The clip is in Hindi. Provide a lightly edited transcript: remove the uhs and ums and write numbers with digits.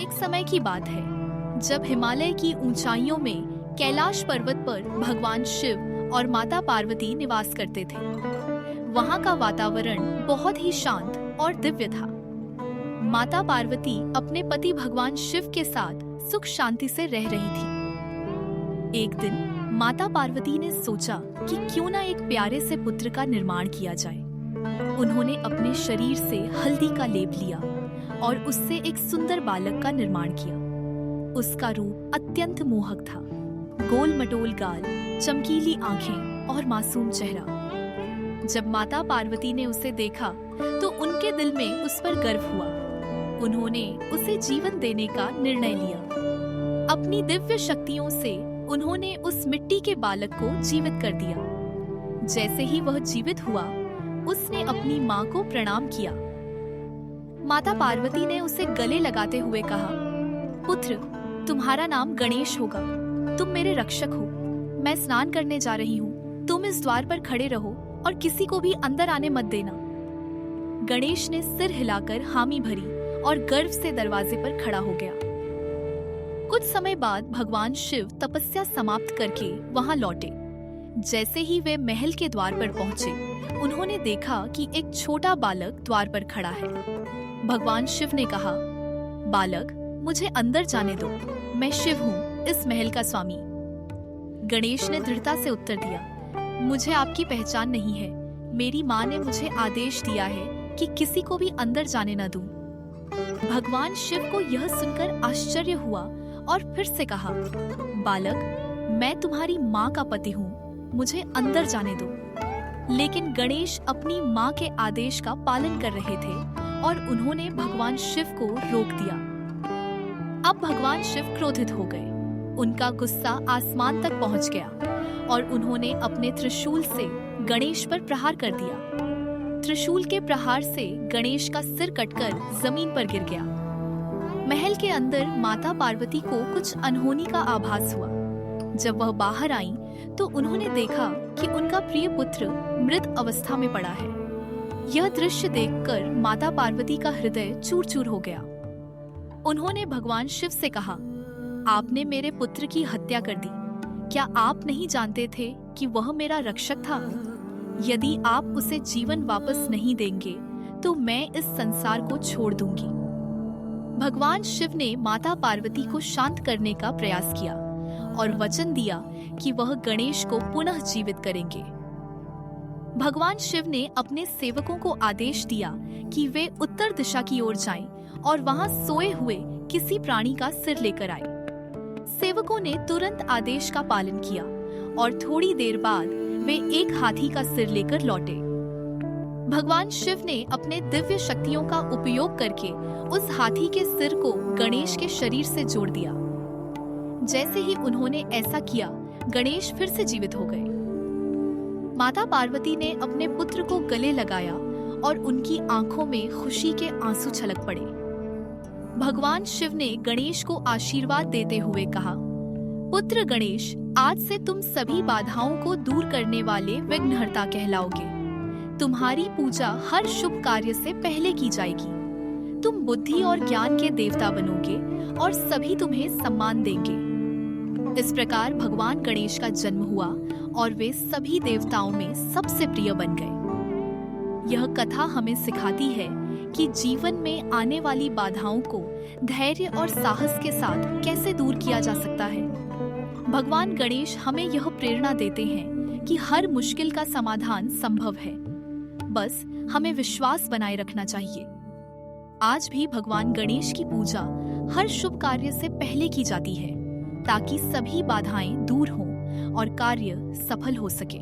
एक समय की बात है जब हिमालय की ऊंचाइयों में कैलाश पर्वत पर भगवान शिव और माता पार्वती निवास करते थे। वहाँ का वातावरण बहुत ही शांत और दिव्य था। माता पार्वती अपने पति भगवान शिव के साथ सुख शांति से रह रही थी। एक दिन माता पार्वती ने सोचा कि क्यों ना एक प्यारे से पुत्र का निर्माण किया जाए। उन्होंने अपने शरीर से हल्दी का लेप लिया और उससे एक सुंदर बालक का निर्माण किया। उसका रूप अत्यंत मोहक था, गोल मटोल गाल, चमकीली आंखें और मासूम चेहरा। जब माता पार्वती ने उसे देखा तो उनके दिल में उस पर गर्व हुआ। उन्होंने उसे जीवन देने का निर्णय लिया। अपनी दिव्य शक्तियों से उन्होंने उस मिट्टी के बालक को जीवित कर दिया। जैसे ही वह जीवित हुआ, उसने अपनी माँ को प्रणाम किया। माता पार्वती ने उसे गले लगाते हुए कहा, पुत्र, तुम्हारा नाम गणेश होगा। तुम मेरे रक्षक हो। मैं स्नान करने जा रही हूँ। तुम इस द्वार पर खड़े रहो और किसी को भी अंदर आने मत देना। गणेश ने सिर हिलाकर हामी भरी और गर्व से दरवाजे पर खड़ा हो गया। कुछ समय बाद भगवान शिव तपस्या समाप्त करके वहां लौटे। जैसे ही वे महल के द्वार पर पहुंचे, उन्होंने देखा कि एक छोटा बालक द्वार पर खड़ा है। भगवान शिव ने कहा, बालक, मुझे अंदर जाने दो। मैं शिव हूँ, इस महल का स्वामी। गणेश ने दृढ़ता से उत्तर दिया, मुझे आपकी पहचान नहीं है। मेरी माँ ने मुझे आदेश दिया है कि किसी को भी अंदर जाने न दूं। भगवान शिव को यह सुनकर आश्चर्य हुआ और फिर से कहा, बालक, मैं तुम्हारी माँ का पति हूँ, मुझे अंदर जाने दो। लेकिन गणेश अपनी माँ के आदेश का पालन कर रहे थे और उन्होंने भगवान शिव को रोक दिया। अब भगवान शिव क्रोधित हो गए। उनका गुस्सा आसमान तक पहुंच गया और उन्होंने अपने त्रिशूल से गणेश पर प्रहार कर दिया। त्रिशूल के प्रहार से गणेश का सिर कटकर जमीन पर गिर गया। महल के अंदर माता पार्वती को कुछ अनहोनी का आभास हुआ। जब वह बाहर आईं, तो उन्होंने देखा कि उनका प्रिय पुत्र मृत अवस्था में पड़ा है। यह दृश्य देखकर माता पार्वती का हृदय चूर चूर हो गया। उन्होंने भगवान शिव से कहा, आपने मेरे पुत्र की हत्या कर दी। क्या आप नहीं जानते थे कि वह मेरा रक्षक था? यदि आप उसे जीवन वापस नहीं देंगे, तो मैं इस संसार को छोड़ दूंगी। भगवान शिव ने माता पार्वती को शांत करने का प्रयास किया और वचन दिया कि वह गणेश को पुनः जीवित करेंगे। भगवान शिव ने अपने सेवकों को आदेश दिया कि वे उत्तर दिशा की ओर जाएं और वहां सोए हुए किसी प्राणी का सिर लेकर आए। सेवकों ने तुरंत आदेश का पालन किया और थोड़ी देर बाद वे एक हाथी का सिर लेकर लौटे। भगवान शिव ने अपने दिव्य शक्तियों का उपयोग करके उस हाथी के सिर को गणेश के शरीर से जोड़ दिया। जैसे ही उन्होंने ऐसा किया, गणेश फिर से जीवित हो गए। माता पार्वती ने अपने पुत्र को गले लगाया और उनकी आंखों में खुशी के आंसू छलक पड़े। भगवान शिव ने गणेश को आशीर्वाद देते हुए कहा, पुत्र गणेश, आज से तुम सभी बाधाओं को दूर करने वाले विघ्नहर्ता कहलाओगे। तुम्हारी पूजा हर शुभ कार्य से पहले की जाएगी। तुम बुद्धि और ज्ञान के देवता बनोगे और सभी तुम्हें सम्मान देंगे। इस प्रकार भगवान गणेश का जन्म हुआ और वे सभी देवताओं में सबसे प्रिय बन गए। यह कथा हमें सिखाती है कि जीवन में आने वाली बाधाओं को धैर्य और साहस के साथ कैसे दूर किया जा सकता है। भगवान गणेश हमें यह प्रेरणा देते हैं कि हर मुश्किल का समाधान संभव है। बस हमें विश्वास बनाए रखना चाहिए। आज भी भगवान गणेश की पूजा हर शुभ कार्य से पहले की जाती है, ताकि सभी बाधाएं दूर हों और कार्य सफल हो सके।